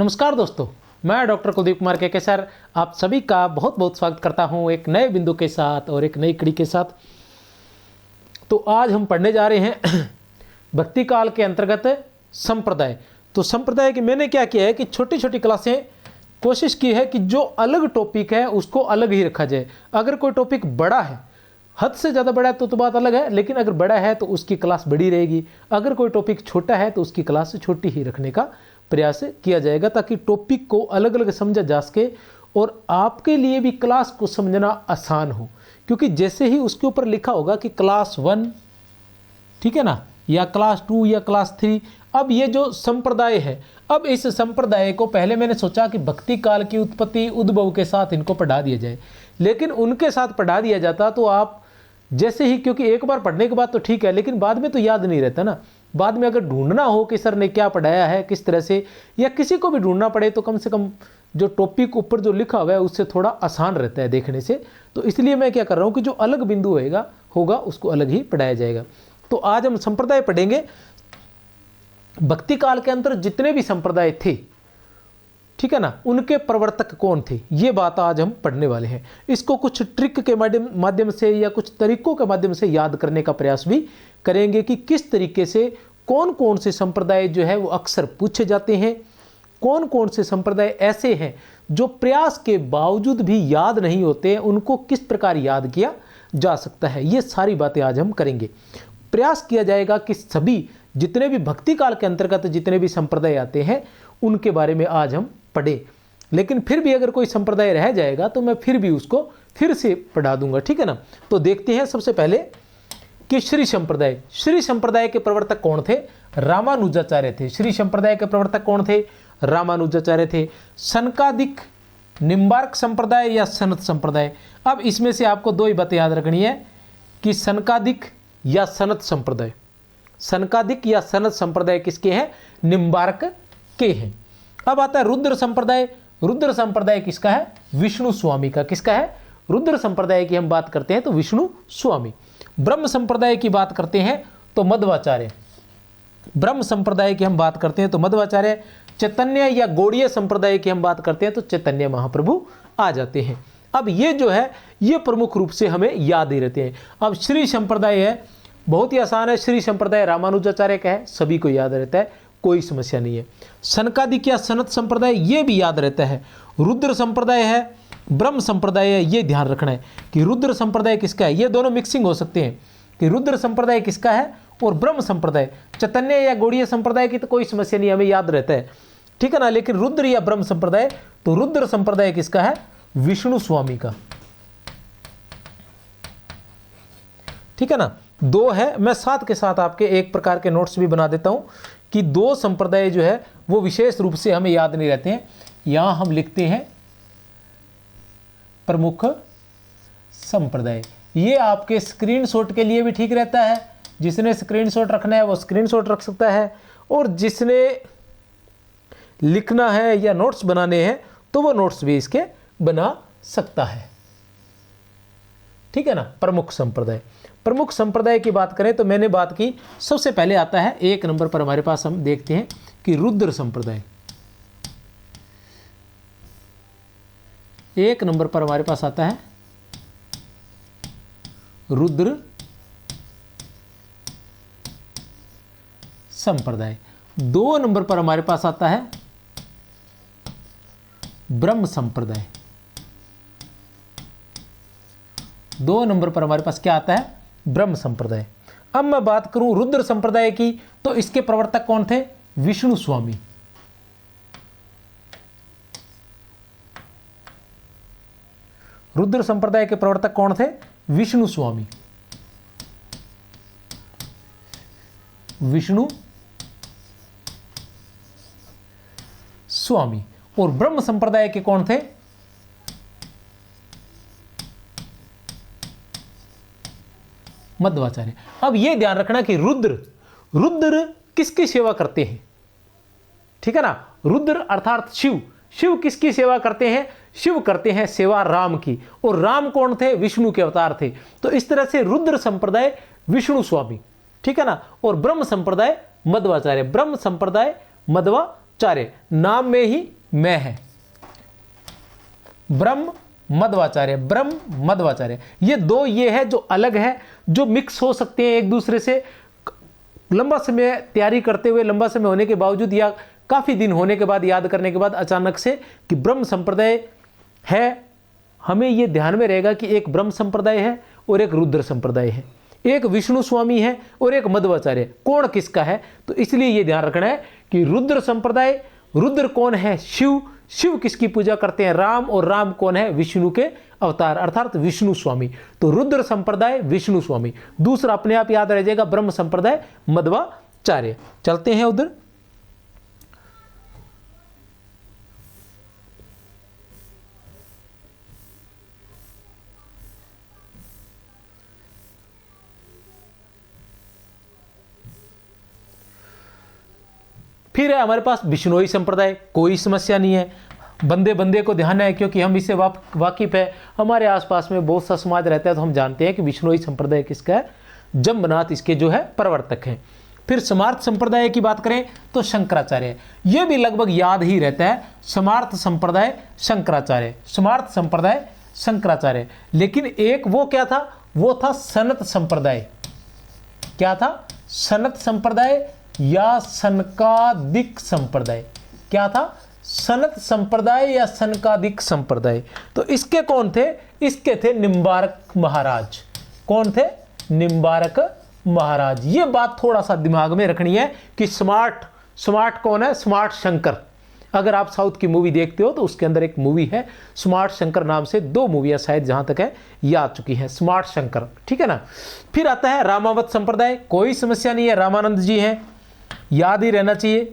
नमस्कार दोस्तों, मैं डॉक्टर कुलदीप कुमार के सर आप सभी का बहुत बहुत स्वागत करता हूं एक नए बिंदु के साथ और एक नई कड़ी के साथ। तो आज हम पढ़ने जा रहे हैं भक्ति काल के अंतर्गत संप्रदाय। तो संप्रदाय की मैंने क्या किया है कि छोटी छोटी क्लासें कोशिश की है कि जो अलग टॉपिक है उसको अलग ही रखा जाए। अगर कोई टॉपिक बड़ा है, हद से ज़्यादा बड़ा है तो बात अलग है, लेकिन अगर बड़ा है तो उसकी क्लास बड़ी रहेगी। अगर कोई टॉपिक छोटा है तो उसकी क्लास छोटी ही रखने का प्रयास किया जाएगा, ताकि टॉपिक को अलग अलग समझा जा सके और आपके लिए भी क्लास को समझना आसान हो। क्योंकि जैसे ही उसके ऊपर लिखा होगा कि क्लास 1, ठीक है ना, या क्लास 2 या क्लास 3, अब ये जो संप्रदाय है, अब इस संप्रदाय को पहले मैंने सोचा कि भक्ति काल की उत्पत्ति उद्भव के साथ इनको पढ़ा दिया जाए, लेकिन उनके साथ पढ़ा दिया जाता तो आप जैसे ही, क्योंकि एक बार पढ़ने के बाद तो ठीक है, लेकिन बाद में तो याद नहीं रहता ना। बाद में अगर ढूंढना हो कि सर ने क्या पढ़ाया है, किस तरह से, या किसी को भी ढूंढना पड़े, तो कम से कम जो टॉपिक ऊपर जो लिखा हुआ है उससे थोड़ा आसान रहता है देखने से। तो इसलिए मैं क्या कर रहा हूँ कि जो अलग बिंदु होगा उसको अलग ही पढ़ाया जाएगा। तो आज हम संप्रदाय पढ़ेंगे। भक्ति काल के अंदर जितने भी संप्रदाय थे, ठीक है ना, उनके प्रवर्तक कौन थे, ये बात आज हम पढ़ने वाले हैं। इसको कुछ ट्रिक के माध्यम से या कुछ तरीकों के माध्यम से याद करने का प्रयास भी करेंगे कि किस तरीके से कौन कौन से संप्रदाय जो है वो अक्सर पूछे जाते हैं, कौन कौन से संप्रदाय ऐसे हैं जो प्रयास के बावजूद भी याद नहीं होते हैं, उनको किस प्रकार याद किया जा सकता है। ये सारी बातें आज हम करेंगे। प्रयास किया जाएगा कि सभी जितने भी भक्ति काल के अंतर्गत जितने भी संप्रदाय आते हैं उनके बारे में आज हम पढ़े। लेकिन फिर भी अगर कोई संप्रदाय रह जाएगा तो मैं फिर भी उसको फिर से पढ़ा दूंगा, ठीक है ना। तो देखते हैं सबसे पहले कि श्री संप्रदाय। श्री संप्रदाय के प्रवर्तक कौन थे? रामानुजाचार्य थे। श्री संप्रदाय के प्रवर्तक कौन थे? रामानुजाचार्य थे। सनकादिक, निम्बार्क संप्रदाय या सनत संप्रदाय। अब इसमें से आपको दो ही बातें याद रखनी है कि सनकादिक या सनत संप्रदाय। सनकादिक या सनत संप्रदाय किसके हैं? निम्बार्क के हैं। अब आता है रुद्र संप्रदाय। रुद्र संप्रदाय किसका है? विष्णु स्वामी का। किसका है? रुद्र संप्रदाय की हम बात करते हैं तो विष्णु स्वामी। ब्रह्म संप्रदाय की बात करते हैं तो मध्वाचार्य। ब्रह्म संप्रदाय की हम बात करते हैं तो मध्वाचार्य। चैतन्य या गौड़ीय संप्रदाय की हम बात करते हैं तो चैतन्य महाप्रभु आ जाते हैं। अब ये जो है ये प्रमुख रूप से हमें याद ही रहते हैं। अब श्री संप्रदाय है, बहुत ही आसान है। श्री संप्रदाय रामानुजाचार्य का है, सभी को याद रहता है, कोई समस्या नहीं है। सनकादिक या सनत संप्रदाय ये भी याद रहता है। रुद्र संप्रदाय है, ब्रह्म संप्रदाय है, ये ध्यान रखना है कि रुद्र संप्रदाय किसका है। ये दोनों मिक्सिंग हो सकते हैं कि रुद्र संप्रदाय किसका है और ब्रह्म संप्रदाय। चैतन्य या गौड़ीय संप्रदाय की तो कोई समस्या नहीं, हमें याद रहता है, ठीक है ना। लेकिन रुद्र या ब्रह्म संप्रदाय, तो रुद्र संप्रदाय किसका है? विष्णु स्वामी का, ठीक है ना। दो है, मैं साथ के साथ आपके एक प्रकार के नोट्स भी बना देता हूं कि दो संप्रदाय जो है वो विशेष रूप से हमें याद नहीं रहते हैं। यहां हम लिखते हैं प्रमुख संप्रदाय। ये आपके स्क्रीनशॉट के लिए भी ठीक रहता है। जिसने स्क्रीनशॉट रखना है वो स्क्रीनशॉट रख सकता है, और जिसने लिखना है या नोट्स बनाने हैं तो वो नोट्स भी इसके बना सकता है, ठीक है ना। प्रमुख संप्रदाय। प्रमुख संप्रदाय की बात करें तो मैंने बात की, सबसे पहले आता है 1 नंबर पर हमारे पास, हम देखते हैं कि रुद्र संप्रदाय। 1 नंबर पर हमारे पास आता है रुद्र संप्रदाय। 2 नंबर पर हमारे पास आता है ब्रह्म संप्रदाय। 2 नंबर पर हमारे पास क्या आता है? ब्रह्म संप्रदाय। अब मैं बात करूं रुद्र संप्रदाय की, तो इसके प्रवर्तक कौन थे? विष्णु स्वामी। रुद्र संप्रदाय के प्रवर्तक कौन थे? विष्णु स्वामी। विष्णु स्वामी। और ब्रह्म संप्रदाय के कौन थे? मध्वाचार्य। अब यह ध्यान रखना कि रुद्र किसकी सेवा करते हैं, ठीक है ना। रुद्र अर्थात शिव। शिव किसकी सेवा करते हैं? शिव करते हैं सेवा राम की। और राम कौन थे? विष्णु के अवतार थे। तो इस तरह से रुद्र संप्रदाय विष्णु स्वामी, ठीक है ना। और ब्रह्म संप्रदाय मध्वाचार्य। ब्रह्म संप्रदाय मध्वा मध्वाचार्य, नाम में ही मैं है। ब्रह्म मध्वाचार्य, ब्रह्म मध्वाचार्य, ये दो ये है जो अलग है, जो मिक्स हो सकते हैं एक दूसरे से। लंबा समय तैयारी करते हुए, लंबा समय होने के बावजूद या काफ़ी दिन होने के बाद, याद करने के बाद अचानक से कि ब्रह्म संप्रदाय है, हमें ये ध्यान में रहेगा कि एक ब्रह्म संप्रदाय है और एक रुद्र संप्रदाय है, एक विष्णु स्वामी है और एक मध्वाचार्य। कौन किसका है? तो इसलिए ये ध्यान रखना है कि रुद्र संप्रदाय, रुद्र कौन है? शिव। शिव किसकी पूजा करते हैं? राम। और राम कौन है? विष्णु के अवतार अर्थात विष्णु स्वामी। तो रुद्र संप्रदाय विष्णु स्वामी। दूसरा अपने आप याद रह जाएगा, ब्रह्म संप्रदाय मध्वाचार्य। चलते हैं उधर। फिर है हमारे पास बिश्नोई संप्रदाय। कोई समस्या नहीं है, बंदे बंदे को ध्यान है, क्योंकि हम इससे वाकिफ है, हमारे आसपास में बहुत सा समाज रहता है, तो हम जानते हैं कि बिश्नोई संप्रदाय किसका है, जम्बनाथ इसके जो है प्रवर्तक हैं। फिर समार्थ संप्रदाय की बात करें तो शंकराचार्य, ये भी लगभग याद ही रहता है, समार्थ संप्रदाय शंकराचार्य, समार्थ संप्रदाय शंकराचार्य। लेकिन एक वो क्या था, वो था सनत संप्रदाय। क्या था? सनत संप्रदाय या सनकादिक संप्रदाय। क्या था? सनत संप्रदाय या सनकादिक संप्रदाय। तो इसके कौन थे? इसके थे निम्बारक महाराज। कौन थे? निम्बारक महाराज। ये बात थोड़ा सा दिमाग में रखनी है कि स्मार्ट कौन है? स्मार्ट शंकर। अगर आप साउथ की मूवी देखते हो तो उसके अंदर एक मूवी है स्मार्ट शंकर नाम से, 2 मूवियां शायद जहां तक है ये आ चुकी हैं, स्मार्ट शंकर, ठीक है ना। फिर आता है रामावत संप्रदाय। कोई समस्या नहीं है, रामानंद जी हैं, याद ही रहना चाहिए,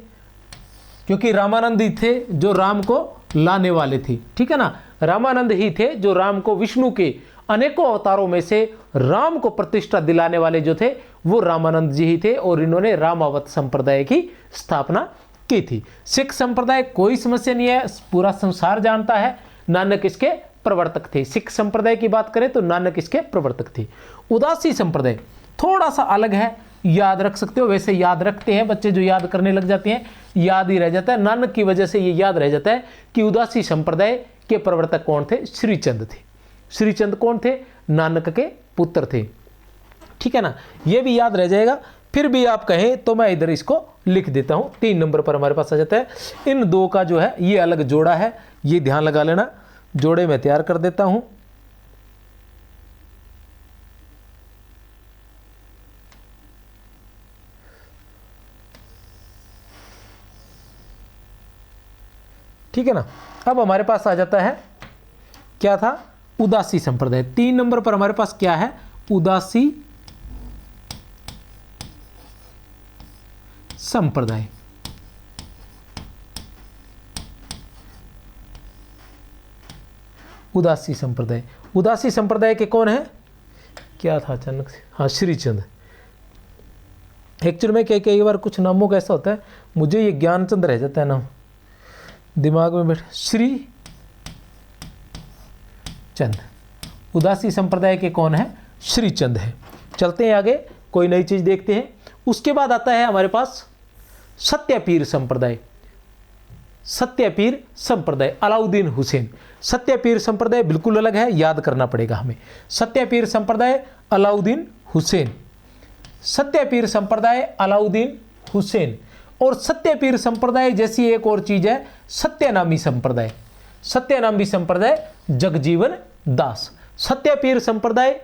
क्योंकि रामानंद ही थे जो राम को लाने वाले थे, ठीक है ना। रामानंद ही थे जो राम को, विष्णु के अनेकों अवतारों में से राम को प्रतिष्ठा दिलाने वाले जो थे वो रामानंद जी ही थे, और इन्होंने रामावत संप्रदाय की स्थापना की थी। सिख संप्रदाय कोई समस्या नहीं है, पूरा संसार जानता है, नानक इसके प्रवर्तक थे। सिख संप्रदाय की बात करें तो नानक इसके प्रवर्तक थे। उदासी संप्रदाय थोड़ा सा अलग है, याद रख सकते हो, वैसे याद रखते हैं बच्चे, जो याद करने लग जाते हैं याद ही रह जाता है। नानक की वजह से ये याद रह जाता है कि उदासी संप्रदाय के प्रवर्तक कौन थे? श्रीचंद थे। श्रीचंद कौन थे? नानक के पुत्र थे, ठीक है ना, ये भी याद रह जाएगा। फिर भी आप कहें तो मैं इधर इसको लिख देता हूं, 3 नंबर पर हमारे पास आ जाता है। इन 2 का जो है ये अलग जोड़ा है, ये ध्यान लगा लेना, जोड़े में तैयार कर देता हूं। ठीक है ना। अब हमारे पास आ जाता है, क्या था? उदासी संप्रदाय। 3 नंबर पर हमारे पास क्या है? उदासी संप्रदाय। उदासी संप्रदाय, उदासी संप्रदाय के कौन है? क्या था अचानक से? हाँ, श्रीचंद। एक्चुअल में कई बार कुछ नामों का ऐसा होता है, मुझे ये ज्ञानचंद रह जाता है नाम दिमाग में बैठ। श्री चंद। उदासी संप्रदाय के कौन है? श्रीचंद है। चलते हैं आगे, कोई नई चीज देखते हैं। उसके बाद आता है हमारे पास सत्यपीर संप्रदाय। सत्यपीर संप्रदाय, अलाउद्दीन हुसैन। सत्यपीर संप्रदाय बिल्कुल अलग है, याद करना पड़ेगा हमें। सत्यपीर संप्रदाय अलाउद्दीन हुसैन, सत्यपीर संप्रदाय अलाउद्दीन हुसैन। और सत्यपीर संप्रदाय जैसी एक और चीज है सत्यनामी संप्रदाय। सत्यनामी संप्रदाय जगजीवन दास। सत्यपीर संप्रदाय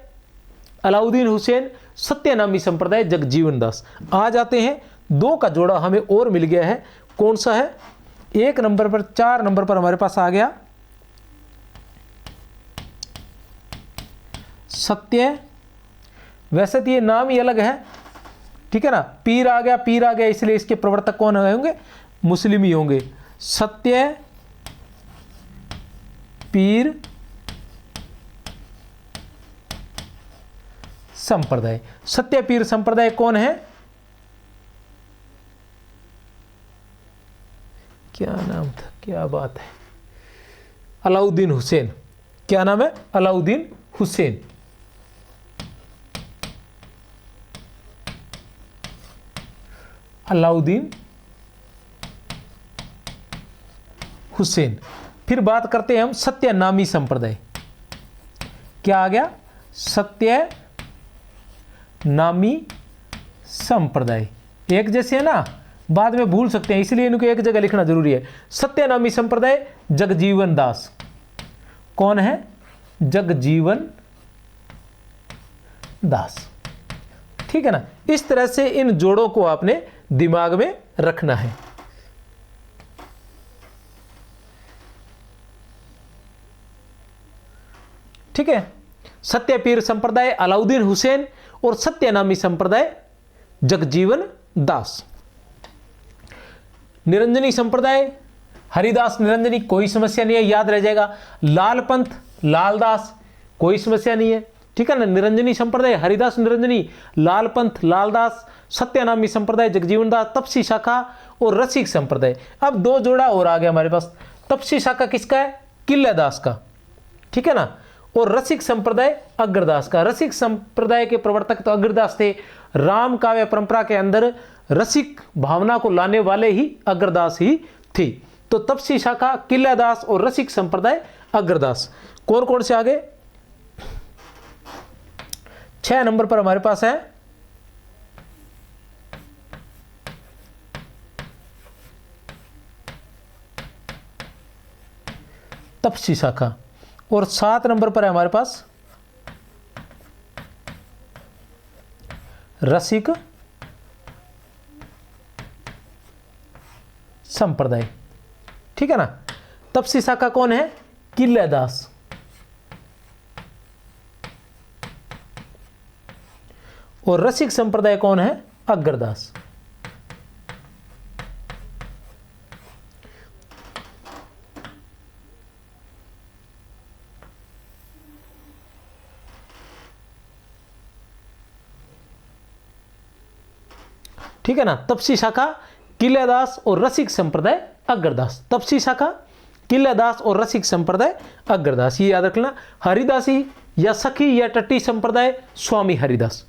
अलाउद्दीन हुसैन, सत्यनामी संप्रदाय जगजीवन दास। आ जाते हैं, 2 का जोड़ा हमें और मिल गया है। कौन सा है? 1 नंबर पर, 4 नंबर पर हमारे पास आ गया सत्य। वैसे तो ये नाम ही अलग है, ठीक है ना। पीर आ गया, पीर आ गया, इसलिए इसके प्रवर्तक कौन होंगे? मुस्लिम ही होंगे। सत्य पीर संप्रदाय। सत्यपीर संप्रदाय कौन है? क्या नाम था? क्या बात है, अलाउद्दीन हुसैन। क्या नाम है? अलाउद्दीन हुसैन। अलाउद्दीन हुसैन। फिर बात करते हैं हम सत्यनामी संप्रदाय। क्या आ गया? सत्यनामी संप्रदाय। एक जैसे है ना, बाद में भूल सकते हैं, इसलिए इनको एक जगह लिखना जरूरी है। सत्यनामी संप्रदाय जगजीवन दास। कौन है? जगजीवन दास। ठीक है ना। इस तरह से इन जोड़ों को आपने दिमाग में रखना है। ठीक है। सत्यपीर संप्रदाय अलाउद्दीन हुसैन और सत्यनामी संप्रदाय जगजीवन दास। निरंजनी संप्रदाय हरिदास निरंजनी, कोई समस्या नहीं है, याद रह जाएगा। लाल पंथ लालदास, कोई समस्या नहीं है। ठीक है ना। निरंजनी संप्रदाय हरिदास निरंजनी, लाल पंथ लालदास, सत्यनामी संप्रदाय जगजीवन दास, तपसी शाखा और रसिक संप्रदाय। अब दो जोड़ा और आ गया हमारे पास। तपसी शाखा किसका है? किल्लादास का। ठीक है ना। और रसिक संप्रदाय अग्रदास का। रसिक संप्रदाय के प्रवर्तक तो अग्रदास थे। राम काव्य परंपरा के अंदर रसिक भावना को लाने वाले ही अग्रदास ही थी। तो तपसी शाखा किल्लादास और रसिक संप्रदाय अग्रदास। कौन कौन से आगे? 6 नंबर पर हमारे पास है तपसी शाखा, और 7 नंबर पर है हमारे पास रसिक संप्रदाय। ठीक है ना। तपसी शाखा कौन है? किल्लादास। और रसिक संप्रदाय कौन है? अग्रदास। ठीक है ना। तपसी शाखा किल्लादास और रसिक संप्रदाय अग्रदास। तपसी शाखा किल्लादास और रसिक संप्रदाय अग्रदास, ये याद रखना। हरिदासी या सखी या टट्टी संप्रदाय स्वामी हरिदास।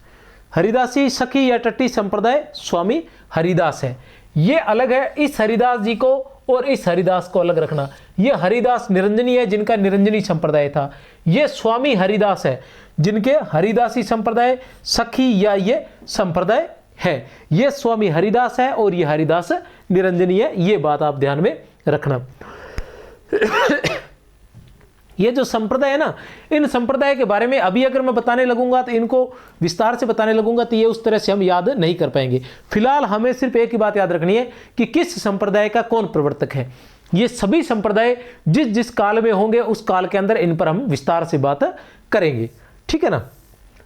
हरिदासी सखी या टट्टी संप्रदाय स्वामी हरिदास है। ये अलग है। इस हरिदास जी को और इस हरिदास को अलग रखना। ये हरिदास निरंजनी है जिनका निरंजनी संप्रदाय था। ये स्वामी हरिदास है जिनके हरिदासी संप्रदाय सखी या ये संप्रदाय है। ये स्वामी हरिदास है और ये हरिदास निरंजनी है। ये बात आप ध्यान में रखना। ये जो संप्रदाय है ना, इन संप्रदाय के बारे में अभी अगर मैं बताने लगूंगा तो इनको विस्तार से बताने लगूंगा तो ये उस तरह से हम याद नहीं कर पाएंगे। फिलहाल हमें सिर्फ एक ही बात याद रखनी है कि किस संप्रदाय का कौन प्रवर्तक है। ये सभी संप्रदाय जिस जिस काल में होंगे उस काल के अंदर इन पर हम विस्तार से बात करेंगे। ठीक है ना।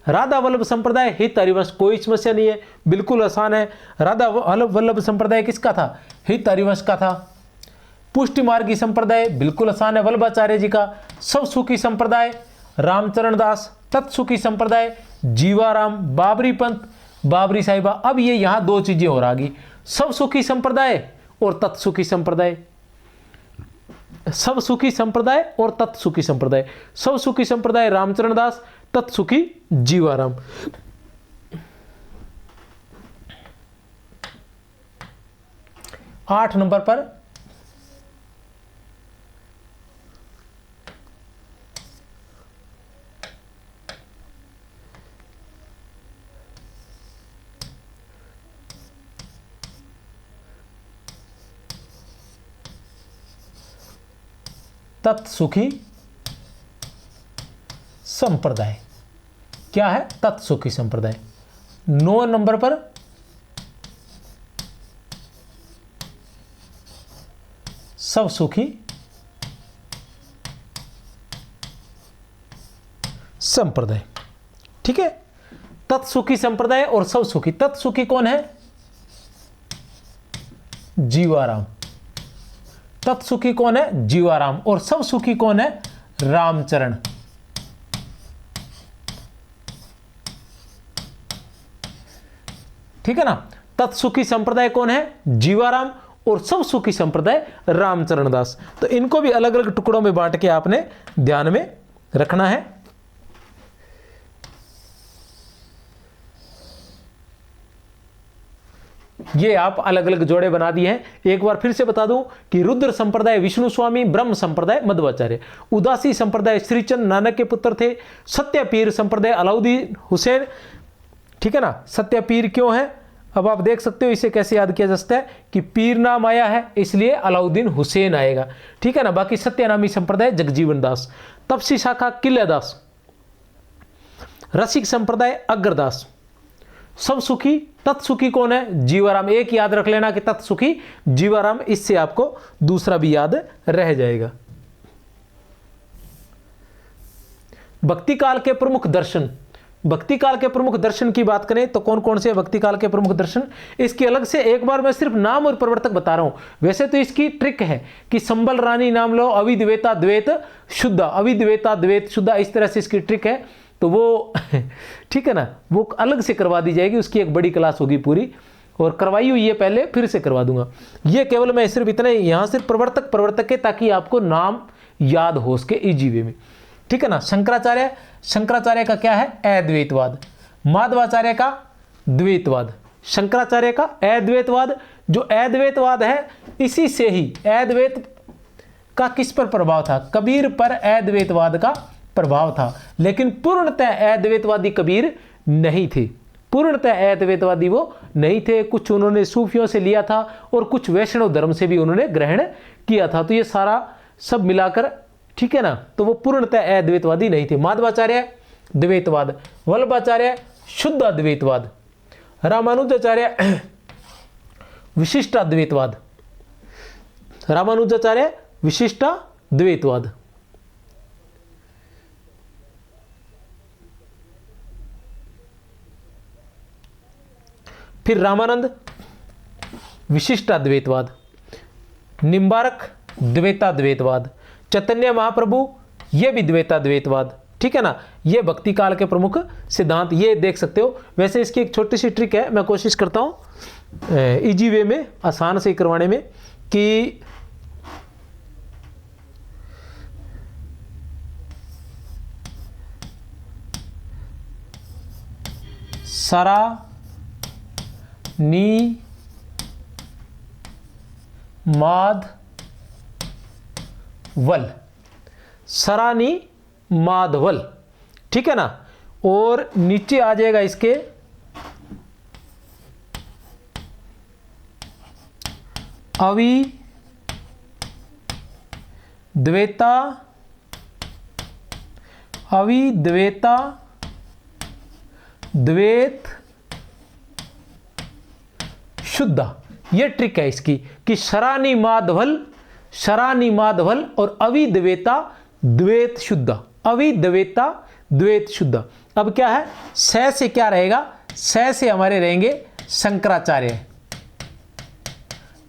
राधा वल्लभ संप्रदाय हित हरिवंश, कोई समस्या नहीं है, बिल्कुल आसान है। राधा वल्लभ संप्रदाय किसका था? हित हरिवंश का था। पुष्टि मार्गी संप्रदाय बिल्कुल आसान है, वल्लभाचार्य जी का। सब सुखी संप्रदाय रामचरण दास, तत्सुखी संप्रदाय जीवाराम, बाबरी पंथ बाबरी साहिबा। अब ये यहां दो चीजें और आ गई, सब सुखी संप्रदाय और तत्सुखी संप्रदाय। सब सुखी संप्रदाय और तत्सुखी संप्रदाय। सब सुखी संप्रदाय रामचरण दास, तत्सुखी जीवाराम। आठ नंबर पर तत्सुखी संप्रदाय। क्या है? तत्सुखी संप्रदाय। 9 नंबर पर सब सुखी संप्रदाय। ठीक है। तत्सुखी संप्रदाय और सब सुखी। तत्सुखी कौन है? जीवाराम। तत्सुखी कौन है? जीवाराम। और सब सुखी कौन है? रामचरण। ठीक है ना। तत्सुखी संप्रदाय कौन है? जीवाराम। और सब सुखी संप्रदाय रामचरण दास। तो इनको भी अलग अलग टुकड़ों में बांट के आपने ध्यान में रखना है। ये आप अलग अलग जोड़े बना दिए हैं। एक बार फिर से बता दूं कि रुद्र संप्रदाय विष्णु स्वामी, ब्रह्म संप्रदाय मध्वाचार्य, उदासी संप्रदाय श्रीचंद नानक के पुत्र थे, सत्यपीर संप्रदाय अलाउद्दीन हुसैन। ठीक है ना, सत्यपीर क्यों है, अब आप देख सकते हो इसे कैसे याद किया जा सकता है कि पीर नाम आया है इसलिए अलाउद्दीन हुसैन आएगा। ठीक है ना, बाकी सत्यनामी संप्रदाय जगजीवन दास, तपसी शाखा किल्यादास, रसिक संप्रदाय अग्रदास, सब सुखी तत्सुखी कौन है, जीवाराम। एक याद रख लेना कि तत्सुखी जीवाराम, इससे आपको दूसरा भी याद रह जाएगा। भक्ति काल के प्रमुख दर्शन, भक्ति काल के प्रमुख दर्शन की बात करें तो कौन कौन से भक्ति काल के प्रमुख दर्शन, इसके अलग से एक बार मैं सिर्फ नाम और प्रवर्तक बता रहा हूं। वैसे तो इसकी ट्रिक है कि संबल रानी नाम लो, अविद्वेता द्वैत शुद्ध, अविद्वेता द्वैत शुद्ध, इस तरह से इसकी ट्रिक है। तो वो ठीक है ना, वो अलग से करवा दी जाएगी, उसकी एक बड़ी क्लास होगी पूरी, और करवाई हुई है पहले, फिर से करवा दूंगा। ये केवल मैं सिर्फ इतना यहां सिर्फ प्रवर्तक है ताकि आपको नाम याद हो सके इजी वे में। ठीक है ना, शंकराचार्य, शंकराचार्य का क्या है, अद्वैतवाद, माधवाचार्य का द्वैतवाद, शंकराचार्य का अद्वैतवाद। जो अद्वैतवाद है इसी से ही अद्वैत का किस पर प्रभाव था, कबीर पर अद्वैतवाद का प्रभाव था, लेकिन पूर्णतः अद्वैतवादी कबीर नहीं थे, पूर्णतः अद्वैतवादी वो नहीं थे। कुछ उन्होंने सूफियों से लिया था और कुछ वैष्णव धर्म से भी उन्होंने ग्रहण किया था, तो ये सारा सब मिलाकर, ठीक है ना, तो वो पूर्णतः अद्वैतवादी नहीं थे। माधवाचार्य द्वैतवाद, वल्लभाचार्य शुद्ध अद्वैतवाद, रामानुजाचार्य विशिष्टाद्वैतवाद, रामानुजाचार्य विशिष्टाद्वैतवाद। फिर रामानंद विशिष्टाद्वैतवाद, निम्बारक द्वैताद्वैतवाद, चैतन्य महाप्रभु ये भी द्वैताद्वैतवाद। ठीक है ना, ये भक्ति काल के प्रमुख सिद्धांत, ये देख सकते हो। वैसे इसकी एक छोटी सी ट्रिक है, मैं कोशिश करता हूं इजी वे में, आसान से करवाने में, कि सरा नी माधवल, सरानी माधवल, ठीक है ना, और नीचे आ जाएगा इसके अवि द्वैता, अवि द्वैता द्वैत शुद्ध। ये ट्रिक है इसकी कि शरानी माधवल, शरानी माधवल और अविद्वैता द्वैत शुद्ध, अविद्वैता द्वैत शुद्ध। अब क्या है, स से क्या रहेगा, स से हमारे रहेंगे शंकराचार्य।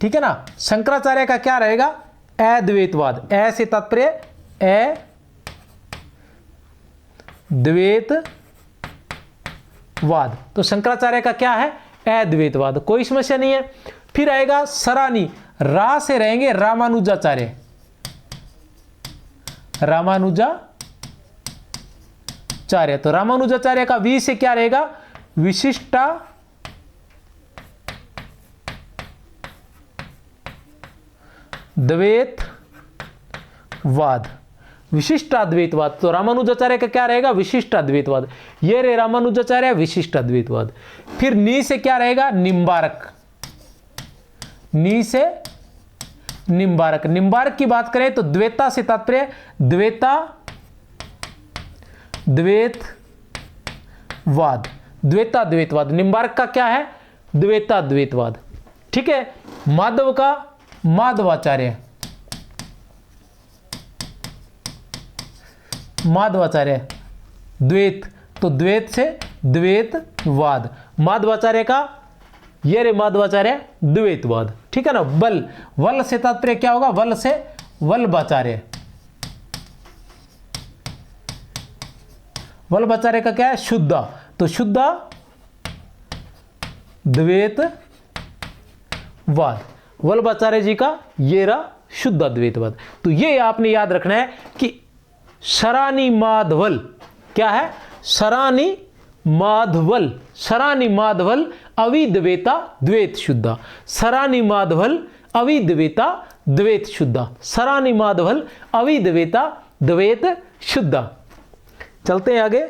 ठीक है ना, शंकराचार्य का क्या रहेगा, अद्वैतवाद, ए से तात्पर्य अद्वैतवाद, तो शंकराचार्य का क्या है, अद्वैतवाद, कोई समस्या नहीं है। फिर आएगा सरानी, रा से रहेंगे रामानुजाचार्य, रामानुजाचार्य, तो रामानुजाचार्य का वी से क्या रहेगा, विशिष्टा द्वैतवाद, विशिष्टाद्वैतवाद, तो रामानुजाचार्य का क्या रहेगा, विशिष्टाद्वैतवाद। ये रे रामानुजाचार्य विशिष्टाद्वैतवाद। फिर नी से क्या रहेगा, निम्बारक, नी से निम्बारक। निम्बारक की बात करें तो द्वैता से तात्पर्य द्वैता द्वैतवाद, द्वैताद्वैतवाद। निम्बारक का क्या है, द्वैताद्वैतवाद। ठीक है, माधव का माधवाचार्य, माधवाचार्य द्वैत, तो द्वैत से द्वैतवाद। माधवाचार्य का ये रे माधवाचार्य द्वैतवाद। ठीक है ना, बल, वल से तात्पर्य क्या होगा, वल से वल्लभाचार्य, वल्लभाचार्य का क्या है, शुद्ध, तो शुद्ध द्वैतवाद। वल्लभाचार्य जी का ये रहा शुद्ध द्वैतवाद। तो ये आपने याद रखना है कि शरानी माधवल क्या है, शरानी माधवल, सरानि माधवल अविद्वेता द्वैत शुद्धा, सरानि माधवल अविद्वेता द्वैत शुद्धा, सरानि माधवल अविद्वेता द्वैत शुद्धा। चलते हैं आगे।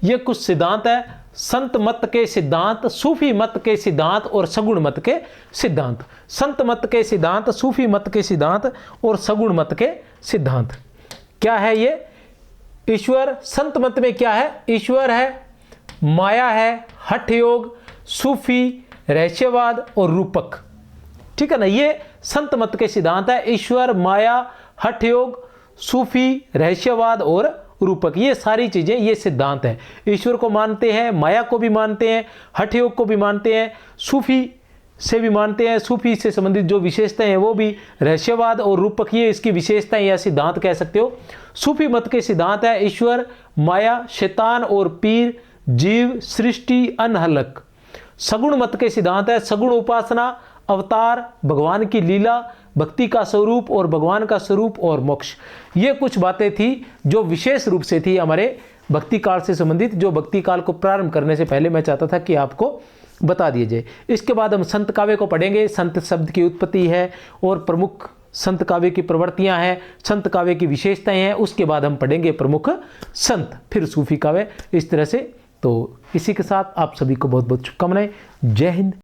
ये कुछ सिद्धांत है, संत मत के सिद्धांत, सूफी मत के सिद्धांत और सगुण मत के सिद्धांत। संत मत के सिद्धांत, सूफी मत के सिद्धांत और सगुण मत के सिद्धांत। क्या है ये? ईश्वर, संत मत में क्या है? ईश्वर है, माया है, हठ योग, सूफी, रहस्यवाद और रूपक। ठीक है ना, ये संत मत के सिद्धांत है। ईश्वर, माया, हठ योग, सूफी, रहस्यवाद और रूपक, ये सारी चीजें ये सिद्धांत है। ईश्वर को मानते हैं, माया को भी मानते हैं, हठ योग को भी मानते हैं, सूफी से भी मानते हैं, सूफी से संबंधित जो विशेषताएं हैं वो भी, रहस्यवाद और रूपक ये इसकी विशेषताएं या सिद्धांत कह सकते हो। सूफी मत के सिद्धांत है ईश्वर, माया, शैतान और पीर, जीव, सृष्टि, अनहलक। सगुण मत के सिद्धांत है सगुण उपासना, अवतार, भगवान की लीला, भक्ति का स्वरूप और भगवान का स्वरूप और मोक्ष। ये कुछ बातें थी जो विशेष रूप से थी हमारे भक्ति काल से संबंधित, जो भक्ति काल को प्रारंभ करने से पहले मैं चाहता था कि आपको बता दिए जाए। इसके बाद हम संत काव्य को पढ़ेंगे। संत शब्द की उत्पत्ति है और प्रमुख संत काव्य की प्रवृत्तियां हैं, संत काव्य की विशेषताएं हैं। उसके बाद हम पढ़ेंगे प्रमुख संत, फिर सूफी काव्य, इस तरह से। तो इसी के साथ आप सभी को बहुत बहुत शुभकामनाएं। जय हिंद।